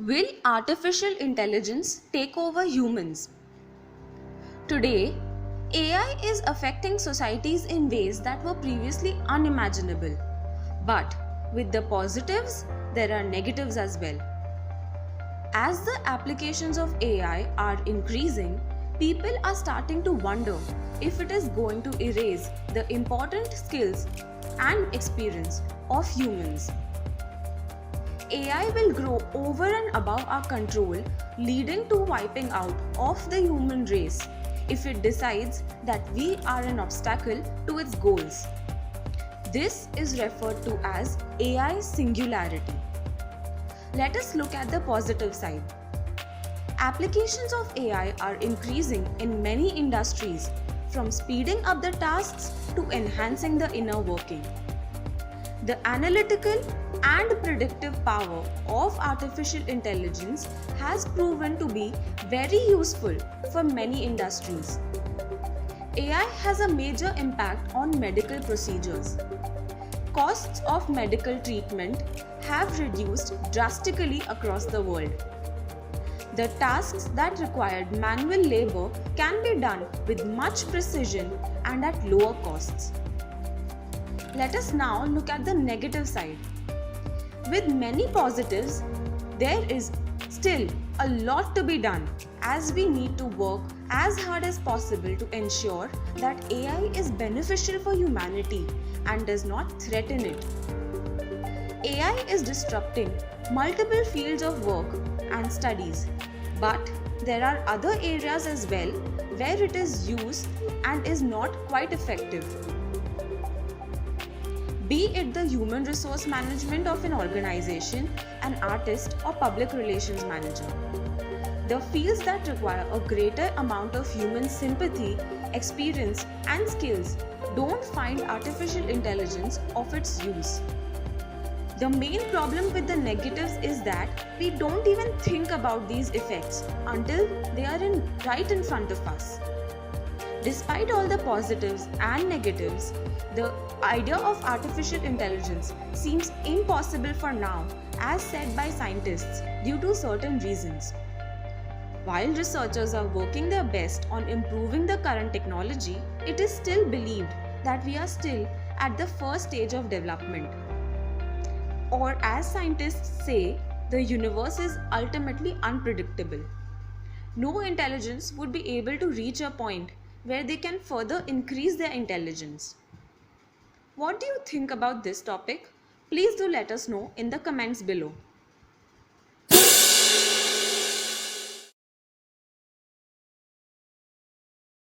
Will artificial intelligence take over humans? Today, AI is affecting societies in ways that were previously unimaginable. But with the positives, there are negatives as well. As the applications of AI are increasing, people are starting to wonder if it is going to erase the important skills and experience of humans. AI will grow over and above our control, leading to wiping out of the human race if it decides that we are an obstacle to its goals. This is referred to as AI singularity. Let us look at the positive side. Applications of AI are increasing in many industries, from speeding up the tasks to enhancing the inner working. The analytical and predictive power of artificial intelligence has proven to be very useful for many industries. AI has a major impact on medical procedures. Costs of medical treatment have reduced drastically across the world. The tasks that required manual labor can be done with much precision and at lower costs. Let us now look at the negative side. With many positives, there is still a lot to be done as we need to work as hard as possible to ensure that AI is beneficial for humanity and does not threaten it. AI is disrupting multiple fields of work and studies, but there are other areas as well where it is used and is not quite effective. Be it the human resource management of an organization, an artist, or public relations manager. The fields that require a greater amount of human sympathy, experience, and skills don't find artificial intelligence of its use. The main problem with the negatives is that we don't even think about these effects until they are right in front of us. Despite all the positives and negatives, the idea of artificial intelligence seems impossible for now, as said by scientists, due to certain reasons. While researchers are working their best on improving the current technology, it is still believed that we are still at the first stage of development. Or, as scientists say, the universe is ultimately unpredictable. No intelligence would be able to reach a point where they can further increase their intelligence. What do you think about this topic? Please do let us know in the comments below.